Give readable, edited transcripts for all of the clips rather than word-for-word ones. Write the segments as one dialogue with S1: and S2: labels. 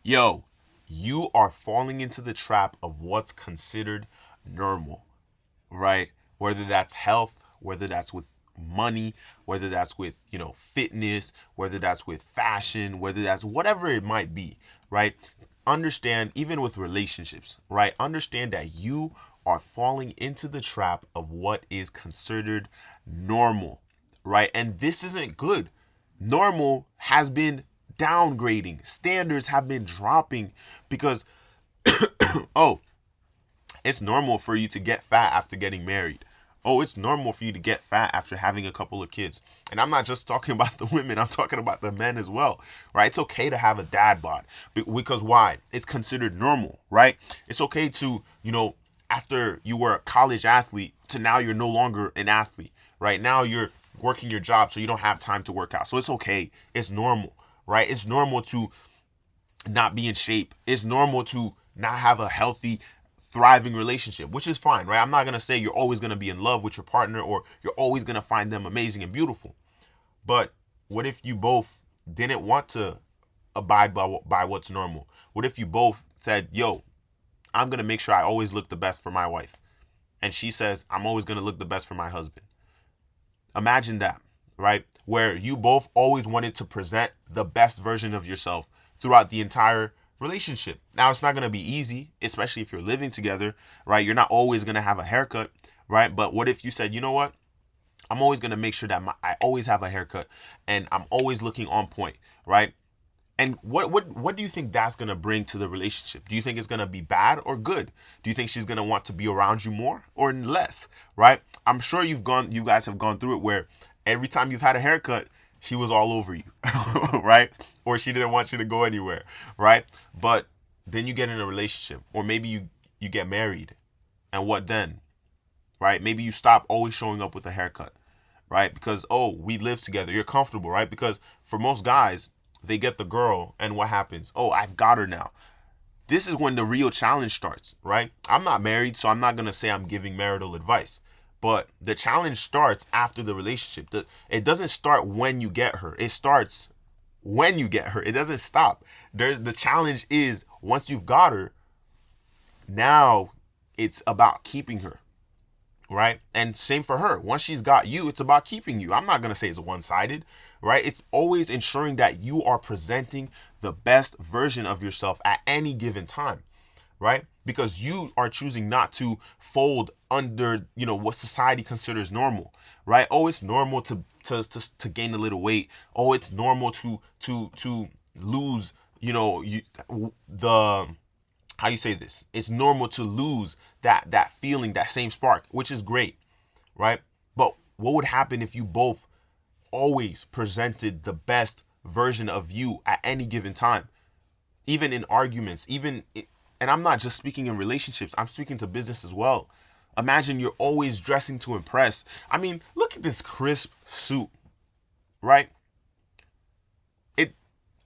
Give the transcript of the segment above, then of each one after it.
S1: Yo, you are falling into the trap of what's considered normal, right? Whether that's health, whether that's with money, whether that's with, fitness, whether that's with fashion, whether that's whatever it might be, right? Understand, even with relationships, right? Understand that you are falling into the trap of what is considered normal, right? And this isn't good. Normal has been downgrading, standards have been dropping because, oh, it's normal for you to get fat after getting married. Oh, it's normal for you to get fat after having a couple of kids. And I'm not just talking about the women, I'm talking about the men as well, right? It's okay to have a dad bod because why? It's considered normal, right? It's okay to, after you were a college athlete to now you're no longer an athlete, right? Now you're working your job so you don't have time to work out. So it's okay. It's normal, right? It's normal to not be in shape. It's normal to not have a healthy, thriving relationship, which is fine, right? I'm not going to say you're always going to be in love with your partner or you're always going to find them amazing and beautiful. But what if you both didn't want to abide by what's normal? What if you both said, yo, I'm going to make sure I always look the best for my wife? And she says, I'm always going to look the best for my husband. Imagine that, right? Where you both always wanted to present the best version of yourself throughout the entire relationship. Now, it's not going to be easy, especially if you're living together, right? You're not always going to have a haircut, right? But what if you said, you know what? I'm always going to make sure that I always have a haircut and I'm always looking on point, right? And what do you think that's gonna bring to the relationship? Do you think it's gonna be bad or good? Do you think she's gonna want to be around you more or less? Right? I'm sure you guys have gone through it where every time you've had a haircut, she was all over you, right? Or she didn't want you to go anywhere, right? But then you get in a relationship, or maybe you get married, and what then? Right? Maybe you stop always showing up with a haircut, right? Because, oh, we live together. You're comfortable, right? Because for most guys, they get the girl, and what happens? Oh, I've got her now. This is when the real challenge starts, right? I'm not married, so I'm not going to say I'm giving marital advice. But the challenge starts after the relationship. It doesn't start when you get her. It starts when you get her. It doesn't stop. The challenge is once you've got her, now it's about keeping her, right? And same for her. Once she's got you, it's about keeping you. I'm not going to say it's one-sided, right? It's always ensuring that you are presenting the best version of yourself at any given time, right? Because you are choosing not to fold under, what society considers normal, right? Oh, it's normal to gain a little weight. Oh, it's normal to lose, the how you say this, it's normal to lose that feeling, that same spark, which is great, right? But what would happen if you both always presented the best version of you at any given time, even in arguments, and I'm not just speaking in relationships, I'm speaking to business as well. Imagine you're always dressing to impress. I mean, look at this crisp suit, right? it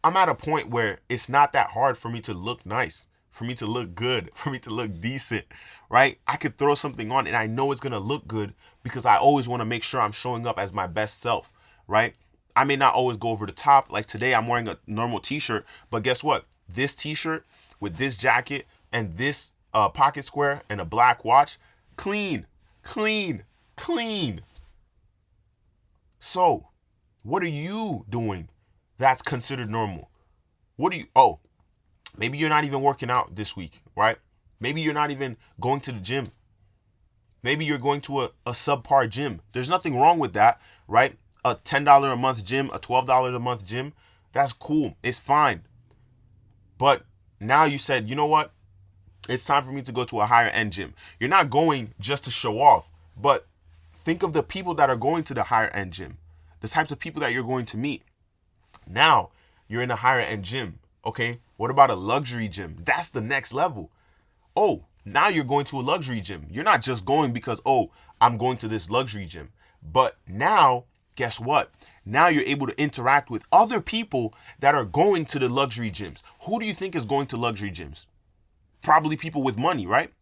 S1: I'm at a point where it's not that hard for me to look nice, for me to look good, for me to look decent, right? I could throw something on and I know it's gonna look good because I always want to make sure I'm showing up as my best self, right? I may not always go over the top. Like today, I'm wearing a normal t-shirt, but guess what? This t-shirt with this jacket and this pocket square and a black watch, clean, clean, clean. So, what are you doing that's considered normal? Oh, maybe you're not even working out this week, right? Maybe you're not even going to the gym. Maybe you're going to a subpar gym. There's nothing wrong with that, right? A $10 a month gym, a $12 a month gym, that's cool. It's fine. But now you said, you know what? It's time for me to go to a higher end gym. You're not going just to show off, but think of the people that are going to the higher end gym, the types of people that you're going to meet. Now you're in a higher end gym. Okay, what about a luxury gym? That's the next level. Oh, now you're going to a luxury gym. You're not just going because, oh, I'm going to this luxury gym. But now, guess what? Now you're able to interact with other people that are going to the luxury gyms. Who do you think is going to luxury gyms? Probably people with money, right?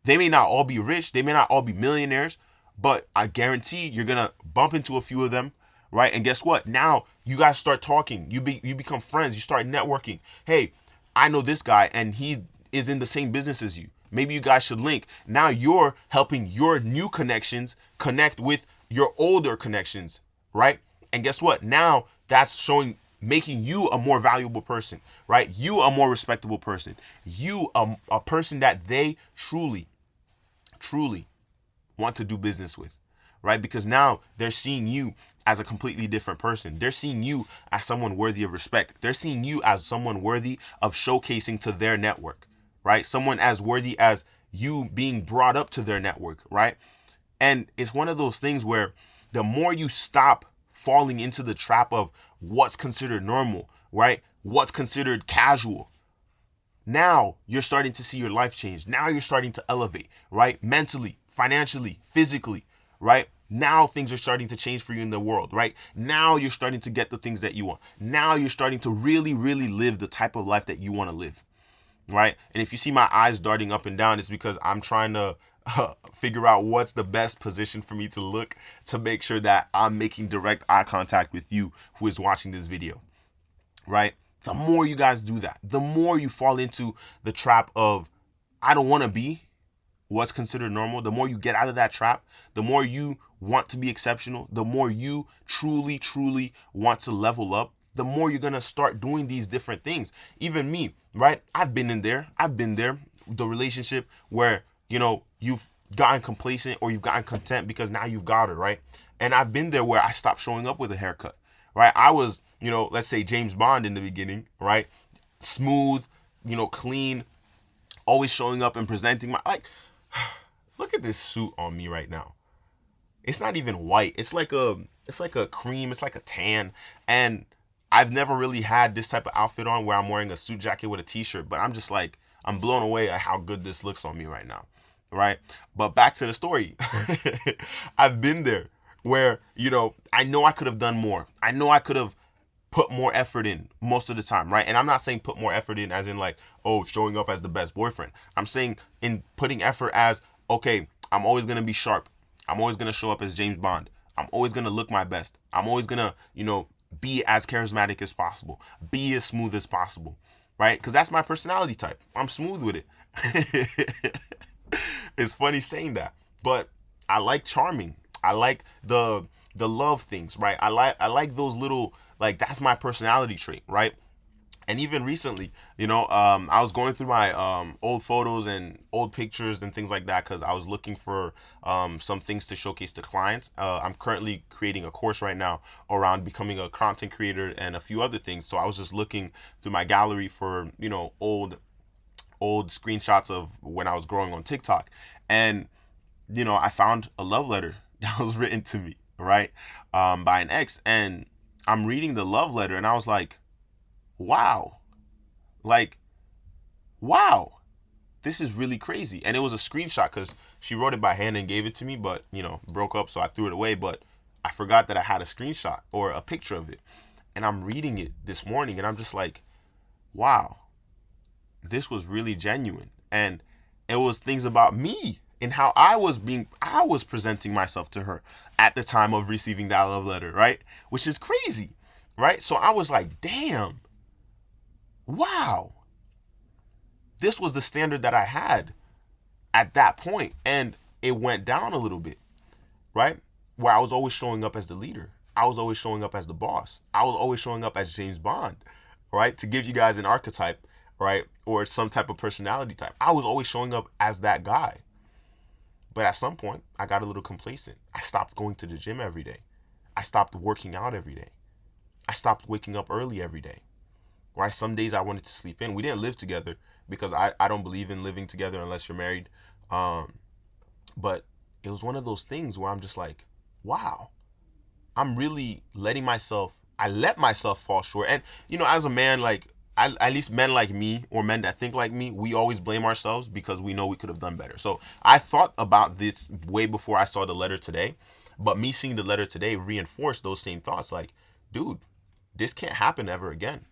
S1: They may not all be rich, they may not all be millionaires, but I guarantee you're gonna bump into a few of them, right? And guess what? Now you guys start talking. You become friends. You start networking. Hey, I know this guy and he is in the same business as you. Maybe you guys should link. Now you're helping your new connections connect with your older connections, right? And guess what? Now that's showing, making you a more valuable person, right? You a more respectable person. You a person that they truly, truly want to do business with, right? Because now they're seeing you as a completely different person. They're seeing you as someone worthy of respect. They're seeing you as someone worthy of showcasing to their network, right? Someone as worthy as you being brought up to their network, right? And it's one of those things where the more you stop falling into the trap of what's considered normal, right? What's considered casual, now you're starting to see your life change. Now you're starting to elevate, right? Mentally, financially, physically, right? Now things are starting to change for you in the world, right? Now you're starting to get the things that you want. Now you're starting to really, really live the type of life that you want to live, right? And if you see my eyes darting up and down, it's because I'm trying to figure out what's the best position for me to look to make sure that I'm making direct eye contact with you who is watching this video, right? The more you guys do that, the more you fall into the trap of, I don't want to be what's considered normal. The more you get out of that trap, the more you want to be exceptional, the more you truly, truly want to level up, the more you're going to start doing these different things. Even me, right? I've been there. The relationship where, you've gotten complacent or you've gotten content because now you've got it, right? And I've been there where I stopped showing up with a haircut, right? I was, let's say James Bond in the beginning, right? Smooth, clean, always showing up and presenting look at this suit on me right now. It's not even white. It's like a cream. It's like a tan. And I've never really had this type of outfit on where I'm wearing a suit jacket with a t-shirt, but I'm just like, I'm blown away at how good this looks on me right now. Right. But back to the story. I've been there where, I know I could have done more. I know I could have put more effort in most of the time, right? And I'm not saying put more effort in as in like, oh, showing up as the best boyfriend. I'm saying in putting effort as, okay, I'm always going to be sharp. I'm always going to show up as James Bond. I'm always going to look my best. I'm always going to, be as charismatic as possible. Be as smooth as possible, right? Because that's my personality type. I'm smooth with it. It's funny saying that, but I like charming. I like the love things, right? I like those little, that's my personality trait, right? And even recently, I was going through my old photos and old pictures and things like that because I was looking for some things to showcase to clients. I'm currently creating a course right now around becoming a content creator and a few other things. So I was just looking through my gallery for, old screenshots of when I was growing on TikTok. And, I found a love letter that was written to me, right, by an ex. And I'm reading the love letter and I was like, wow, wow, this is really crazy. And it was a screenshot because she wrote it by hand and gave it to me, but, broke up. So I threw it away. But I forgot that I had a screenshot or a picture of it. And I'm reading it this morning and I'm just like, wow, this was really genuine. And it was things about me and how I was presenting myself to her at the time of receiving that love letter, right? Which is crazy, right? So I was like, damn, wow, this was the standard that I had at that point. And it went down a little bit, right? Where I was always showing up as the leader. I was always showing up as the boss. I was always showing up as James Bond, right? To give you guys an archetype, right? Or some type of personality type. I was always showing up as that guy. But at some point, I got a little complacent. I stopped going to the gym every day. I stopped working out every day. I stopped waking up early every day. Right? Some days I wanted to sleep in. We didn't live together because I don't believe in living together unless you're married. But it was one of those things where I'm just like, wow, I'm really I let myself fall short. And, as a man, at least men like me or men that think like me, we always blame ourselves because we know we could have done better. So I thought about this way before I saw the letter today. But me seeing the letter today reinforced those same thoughts. Like, dude, this can't happen ever again.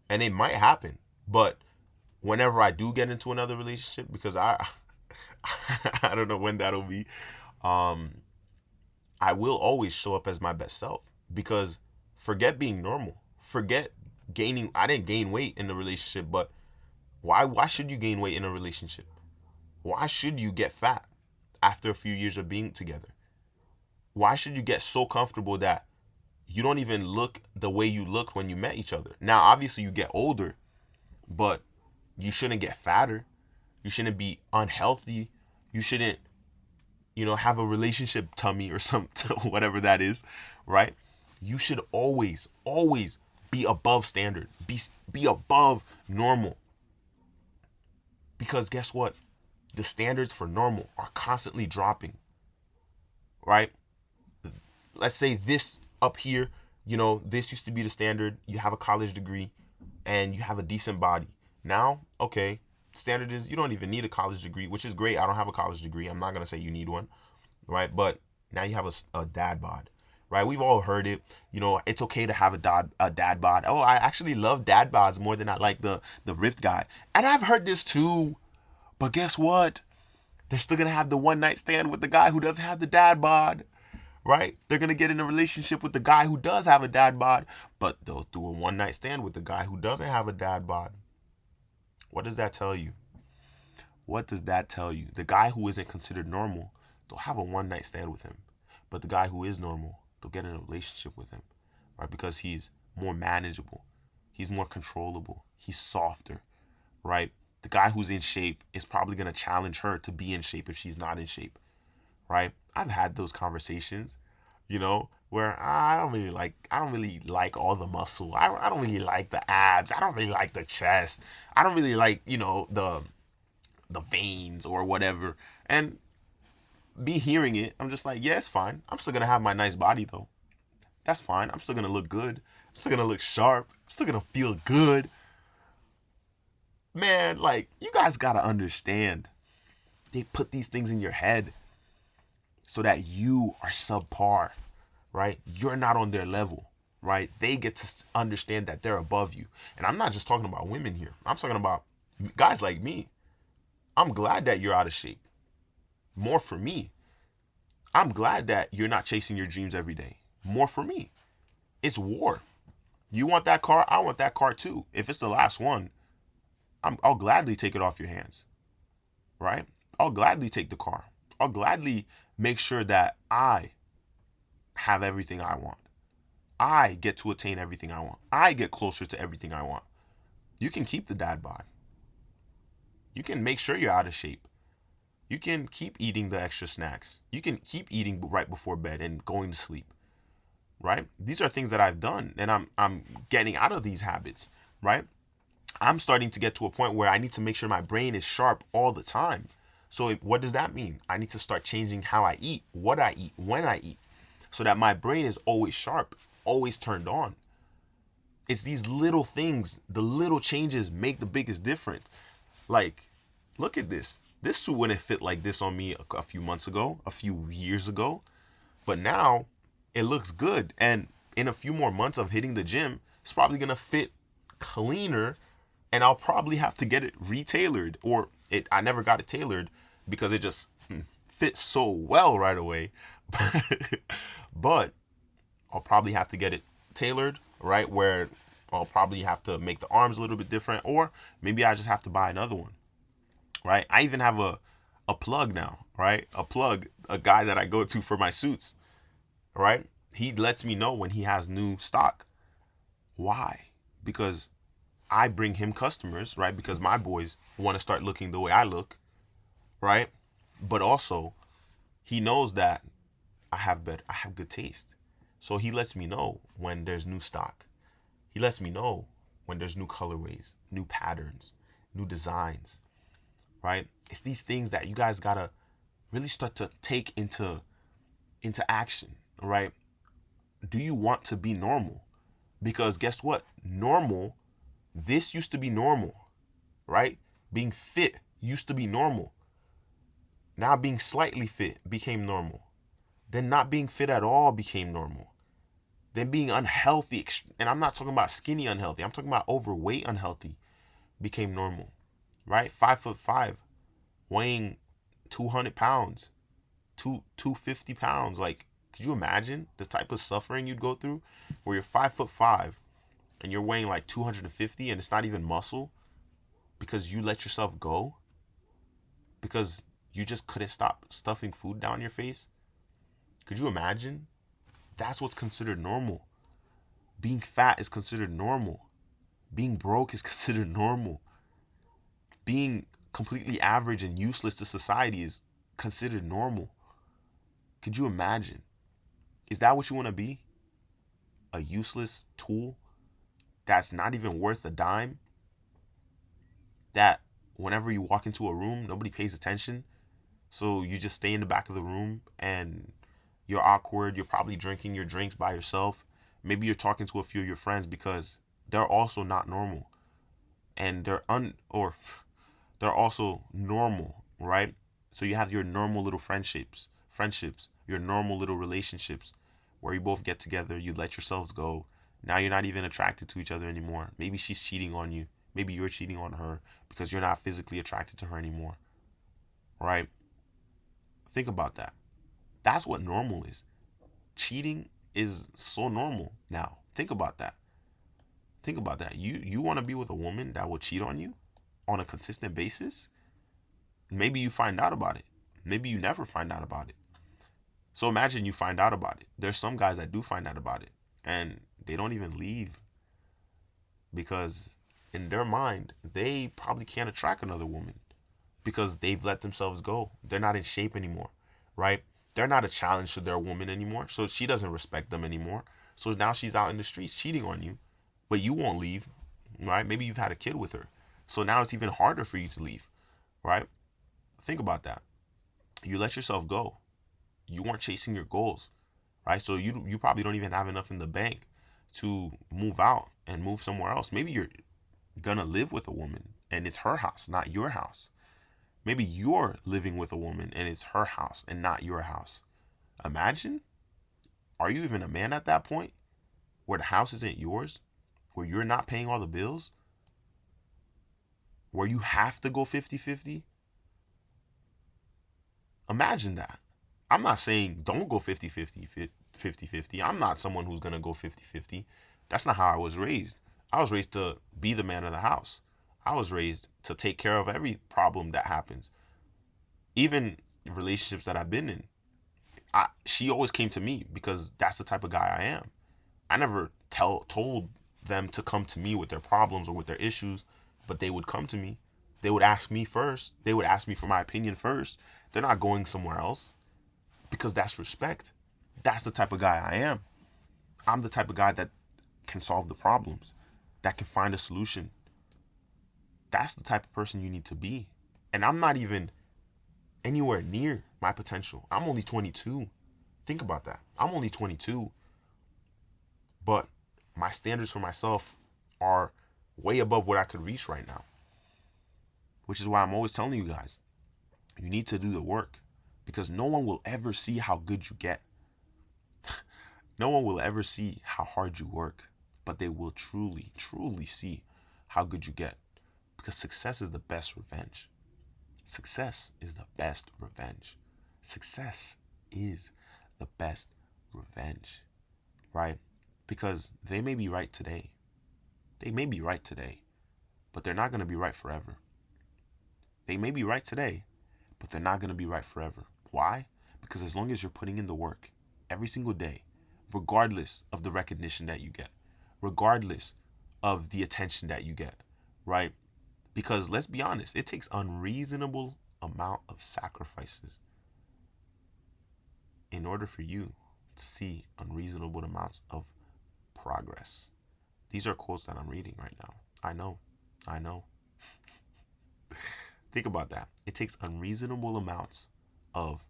S1: And it might happen, but whenever I do get into another relationship, because I don't know when that'll be, I will always show up as my best self. Because forget being normal, forget gaining. I didn't gain weight in the relationship, but Why should you gain weight in a relationship? Why should you get fat after a few years of being together? Why should you get so comfortable that you don't even look the way you looked when you met each other? Now, obviously you get older, but you shouldn't get fatter. You shouldn't be unhealthy. You shouldn't, have a relationship tummy or something, whatever that is, right? You should always, always be above standard. Be above normal. Because guess what? The standards for normal are constantly dropping, right? Let's say this up here, this used to be the standard. You have a college degree and you have a decent body. Now, okay, standard is you don't even need a college degree, which is great. I don't have a college degree. I'm not going to say you need one, right? But now you have a dad bod, right? We've all heard it. It's okay to have a dad bod. Oh, I actually love dad bods more than I like the ripped guy. And I've heard this too. But guess what? They're still going to have the one night stand with the guy who doesn't have the dad bod, right? They're going to get in a relationship with the guy who does have a dad bod, but they'll do a one night stand with the guy who doesn't have a dad bod. What does that tell you? What does that tell you? The guy who isn't considered normal, they'll have a one night stand with him. But the guy who is normal, they'll get in a relationship with him, right? Because he's more manageable. He's more controllable. He's softer, right? The guy who's in shape is probably going to challenge her to be in shape if she's not in shape, right? I've had those conversations, where I don't really like all the muscle. I don't really like the abs. I don't really like the chest. I don't really like, the veins or whatever. And me hearing it, I'm just like, yeah, it's fine. I'm still going to have my nice body though. That's fine. I'm still going to look good. I'm still going to look sharp. I'm still going to feel good. Man, you guys got to understand. They put these things in your head so that you are subpar, right? You're not on their level, right? They get to understand that they're above you. And I'm not just talking about women here. I'm talking about guys like me. I'm glad that you're out of shape. More for me. I'm glad that you're not chasing your dreams every day. More for me. It's war. You want that car? I want that car too. If it's the last one, I'll gladly take it off your hands, right? I'll gladly take the car. I'll gladly make sure that I have everything I want. I get to attain everything I want. I get closer to everything I want. You can keep the dad bod. You can make sure you're out of shape. You can keep eating the extra snacks. You can keep eating right before bed and going to sleep, right? These are things that I've done, and I'm getting out of these habits, right? I'm starting to get to a point where I need to make sure my brain is sharp all the time. So what does that mean? I need to start changing how I eat, what I eat, when I eat, so that my brain is always sharp, always turned on. It's these little things, the little changes make the biggest difference. Look at this. This suit wouldn't fit like this on me a few months ago, a few years ago. But now it looks good. And in a few more months of hitting the gym, it's probably going to fit cleaner. And I'll probably have to get it retailored, or I never got it tailored because it just fits so well right away. But I'll probably have to get it tailored, right? Where I'll probably have to make the arms a little bit different, or maybe I just have to buy another one, right? I even have a plug now, right? A guy that I go to for my suits, right? He lets me know when he has new stock. Why? Because I bring him customers, right? Because my boys want to start looking the way I look, right? But also, he knows that I have good taste. So he lets me know when there's new stock. He lets me know when there's new colorways, new patterns, new designs, right? It's these things that you guys gotta really start to take into action, right? Do you want to be normal? Because guess what? This used to be normal, right? Being fit used to be normal. Now being slightly fit became normal. Then not being fit at all became normal. Then being unhealthy, and I'm not talking about skinny unhealthy, I'm talking about overweight unhealthy, became normal, right? 5'5", weighing 200 pounds, 250 pounds. Could you imagine the type of suffering you'd go through where you're 5'5" and you're weighing 250 and it's not even muscle? because you let yourself go, because you just couldn't stop stuffing food down your face. Could you imagine? That's what's considered normal. Being fat is considered normal. Being broke is considered normal. Being completely average and useless to society is considered normal. Could you imagine? Is that what you want to be? A useless tool that's not even worth a dime? That whenever you walk into a room, nobody pays attention? So you just stay in the back of the room and you're awkward. You're probably drinking your drinks by yourself. Maybe you're talking to a few of your friends because they're also not normal. And they're also normal, right? So you have your normal little friendships, your normal little relationships where you both get together, you let yourselves go. Now you're not even attracted to each other anymore. Maybe she's cheating on you. Maybe you're cheating on her because you're not physically attracted to her anymore, right? Think about that. That's what normal is. Cheating is so normal now. Think about that. Think about that. You want to be with a woman that will cheat on you on a consistent basis? Maybe you find out about it. Maybe you never find out about it. So imagine you find out about it. There's some guys that do find out about it and they don't even leave because in their mind, they probably can't attract another woman because they've let themselves go. They're not in shape anymore, right? They're not a challenge to their woman anymore. So she doesn't respect them anymore. So now she's out in the streets cheating on you, but you won't leave, right? Maybe you've had a kid with her. So now it's even harder for you to leave, right? Think about that. You let yourself go. You weren't chasing your goals, right? So you probably don't even have enough in the bank to move out and move somewhere else. Maybe you're gonna live with a woman and it's her house, not your house. Maybe you're living with a woman and it's her house and not your house. Imagine, are you even a man at that point where the house isn't yours, where you're not paying all the bills, where you have to go 50-50? Imagine that. I'm not saying don't go 50-50. I'm not someone who's going to go 50-50. That's not how I was raised. I was raised to be the man of the house. I was raised to take care of every problem that happens. Even relationships that I've been in, she always came to me because that's the type of guy I am. I never told them to come to me with their problems or with their issues, but they would come to me. They would ask me first. They would ask me for my opinion first. They're not going somewhere else because that's respect. That's the type of guy I am. I'm the type of guy that can solve the problems, that can find a solution. That's the type of person you need to be. And I'm not even anywhere near my potential. I'm only 22. Think about that. I'm only 22. But my standards for myself are way above what I could reach right now. Which is why I'm always telling you guys, you need to do the work because no one will ever see how good you get. No one will ever see how hard you work, but they will truly, truly see how good you get because success is the best revenge. Success is the best revenge. Success is the best revenge, right? Because they may be right today. They may be right today, but they're not going to be right forever. They may be right today, but they're not going to be right forever. Why? Because as long as you're putting in the work every single day, regardless of the recognition that you get, regardless of the attention that you get, right? Because let's be honest, it takes unreasonable amount of sacrifices in order for you to see unreasonable amounts of progress. These are quotes that I'm reading right now. I know. Think about that. It takes unreasonable amounts of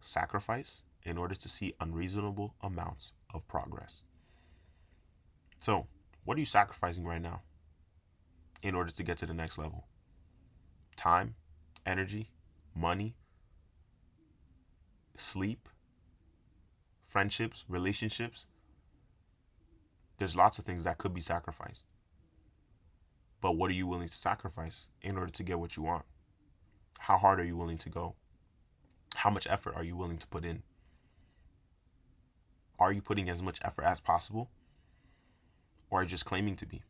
S1: sacrifice in order to see unreasonable amounts of progress. So, what are you sacrificing right now in order to get to the next level? Time, energy, money, sleep, friendships, relationships. There's lots of things that could be sacrificed. But what are you willing to sacrifice in order to get what you want? How hard are you willing to go? How much effort are you willing to put in? Are you putting as much effort as possible? Or are you just claiming to be?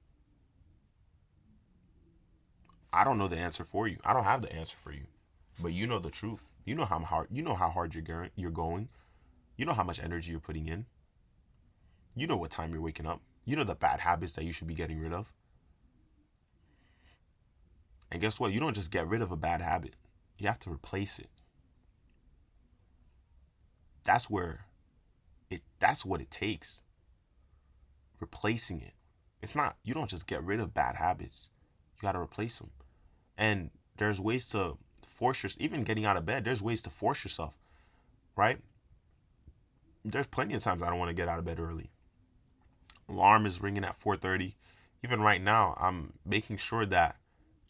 S1: I don't know the answer for you. I don't have the answer for you. But you know the truth. You know how hard you're going. You know how much energy you're putting in. You know what time you're waking up. You know the bad habits that you should be getting rid of. And guess what? You don't just get rid of a bad habit. You have to replace it. That's what it takes. Replacing it. It's not, you don't just get rid of bad habits. You got to replace them. And there's ways to force yourself, even getting out of bed, there's ways to force yourself, right? There's plenty of times I don't want to get out of bed early. Alarm is ringing at 4:30. Even right now, I'm making sure that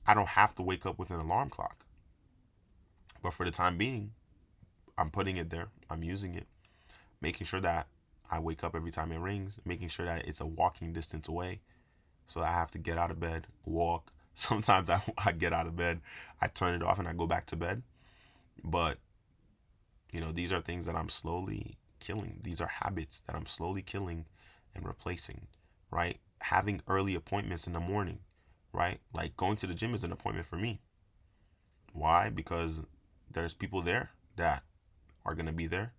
S1: I don't have to wake up with an alarm clock. But for the time being, I'm putting it there. I'm using it. Making sure that I wake up every time it rings. Making sure that it's a walking distance away. So I have to get out of bed, walk. Sometimes I get out of bed, I turn it off and I go back to bed. But, these are things that I'm slowly killing. These are habits that I'm slowly killing and replacing, right? Having early appointments in the morning, right? Like going to the gym is an appointment for me. Why? Because there's people there that are going to be there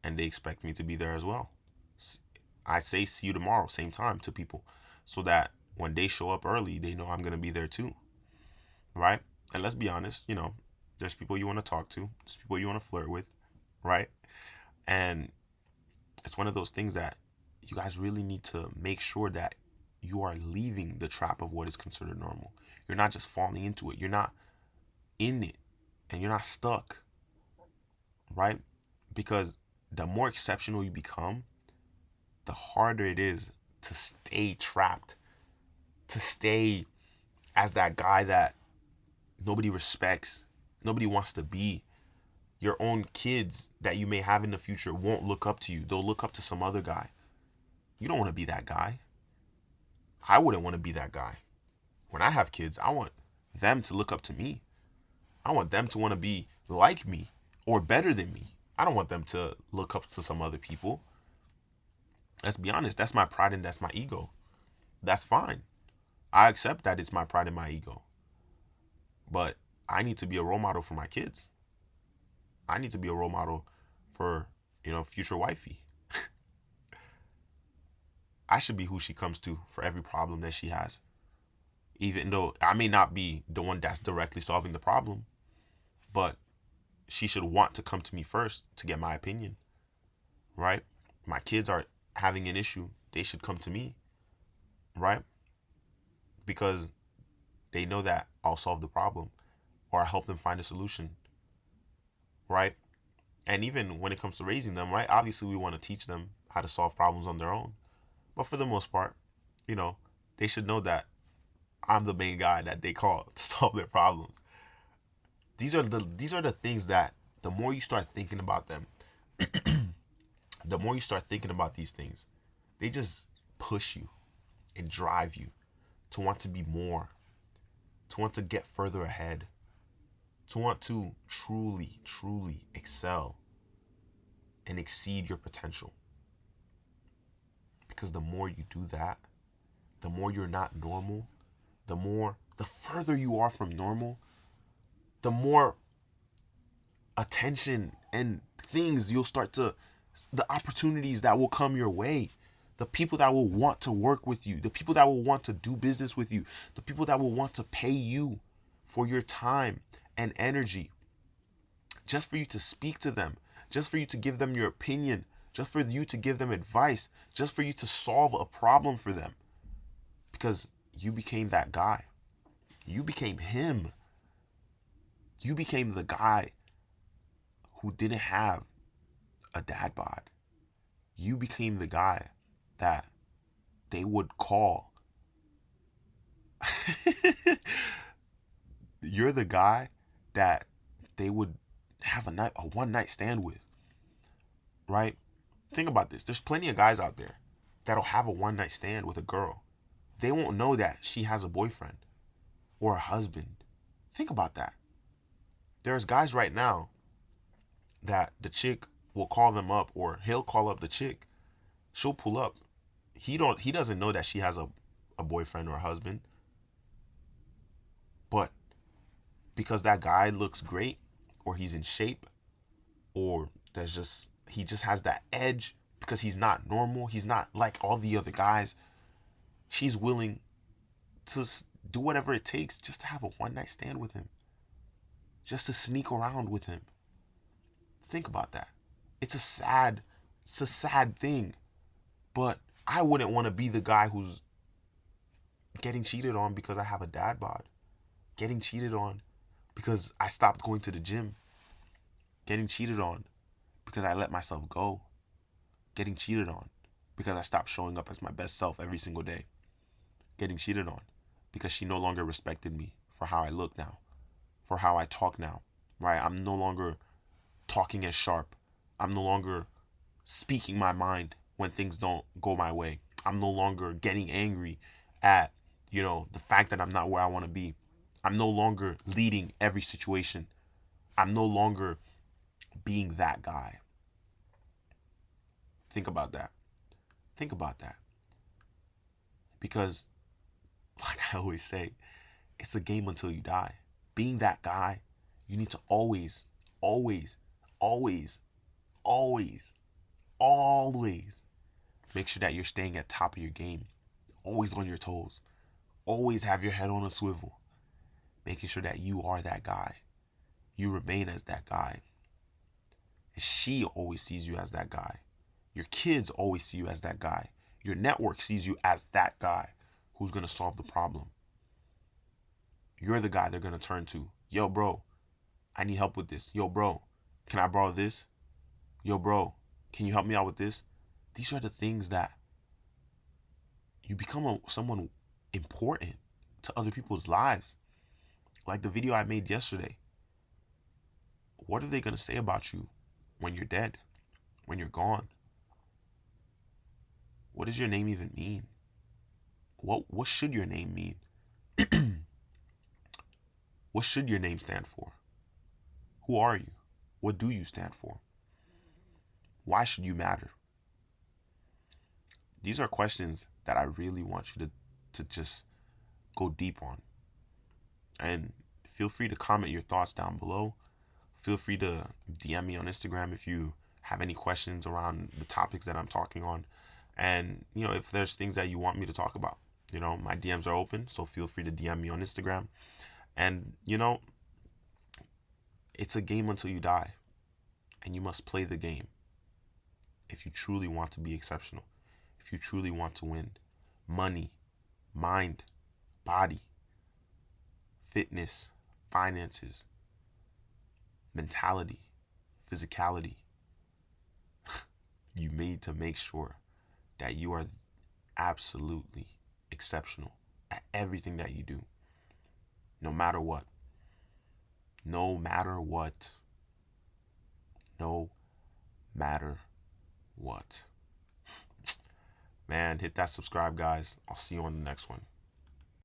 S1: and they expect me to be there as well. I say see you tomorrow, same time to people, so that when they show up early, they know I'm going to be there too, right? And let's be honest, there's people you want to talk to, there's people you want to flirt with, right? And it's one of those things that you guys really need to make sure that you are leaving the trap of what is considered normal. You're not just falling into it. You're not in it and you're not stuck, right? Because the more exceptional you become, the harder it is to stay trapped, to stay as that guy that nobody respects, nobody wants to be. Your own kids that you may have in the future won't look up to you. They'll look up to some other guy. You don't want to be that guy. I wouldn't want to be that guy. When I have kids, I want them to look up to me. I want them to want to be like me or better than me. I don't want them to look up to some other people. Let's be honest, that's my pride and that's my ego. That's fine. I accept that it's my pride and my ego. But I need to be a role model for my kids. I need to be a role model for, future wifey. I should be who she comes to for every problem that she has. Even though I may not be the one that's directly solving the problem, but she should want to come to me first to get my opinion, right? My kids are having an issue. They should come to me, right? Because they know that I'll solve the problem or I'll help them find a solution, right? And even when it comes to raising them, right? Obviously, we want to teach them how to solve problems on their own. But for the most part, they should know that I'm the main guy that they call to solve their problems. These are the things that the more you start thinking about them, the more you start thinking about these things, they just push you and drive you to want to be more, to want to get further ahead, to want to truly, truly excel and exceed your potential. Because the more you do that, the more you're not normal, the further you are from normal, the more attention and things the opportunities that will come your way, the people that will want to work with you, the people that will want to do business with you, the people that will want to pay you for your time and energy, just for you to speak to them, just for you to give them your opinion, just for you to give them advice, just for you to solve a problem for them. Because you became that guy. You became him. You became the guy who didn't have a dad bod. You became the guy that they would call. You're the guy that they would have a one night stand with, right? Think about this. There's plenty of guys out there that'll have a one night stand with a girl. They won't know that she has a boyfriend or a husband. Think about that. There's guys right now that the chick will call them up, or he'll call up the chick. She'll pull up. He doesn't know that she has a boyfriend or a husband. But because that guy looks great, or he's in shape, or he just has that edge because he's not normal. He's not like all the other guys. She's willing to do whatever it takes just to have a one night stand with him, just to sneak around with him. Think about that. It's a sad thing. But I wouldn't want to be the guy who's getting cheated on because I have a dad bod. Getting cheated on because I stopped going to the gym. Getting cheated on because I let myself go. Getting cheated on because I stopped showing up as my best self every single day. Getting cheated on because she no longer respected me for how I look now, for how I talk now, right? I'm no longer talking as sharp. I'm no longer speaking my mind when things don't go my way. I'm no longer getting angry at, the fact that I'm not where I want to be. I'm no longer leading every situation. I'm no longer being that guy. Think about that. Think about that. Because, like I always say, it's a game until you die. Being that guy, you need to always, always, always, always, always make sure that you're staying at top of your game. Always on your toes. Always have your head on a swivel. Making sure that you are that guy. You remain as that guy. And she always sees you as that guy. Your kids always see you as that guy. Your network sees you as that guy who's going to solve the problem. You're the guy they're going to turn to. Yo, bro, I need help with this. Yo, bro, can I borrow this? Yo, bro, can you help me out with this? These are the things that you become someone important to other people's lives. Like the video I made yesterday. What are they going to say about you when you're dead? When you're gone? What does your name even mean? What should your name mean? What should your name stand for? Who are you? What do you stand for? Why should you matter? These are questions that I really want you to just go deep on. And feel free to comment your thoughts down below. Feel free to DM me on Instagram if you have any questions around the topics that I'm talking on. And, if there's things that you want me to talk about, my DMs are open. So feel free to DM me on Instagram. And, it's a game until you die. And you must play the game if you truly want to be exceptional. If you truly want to win. Money, mind, body, fitness, finances, mentality, physicality. You need to make sure that you are absolutely exceptional at everything that you do. No matter what. No matter what. No matter what. Man, hit that subscribe, guys. I'll see you on the next one.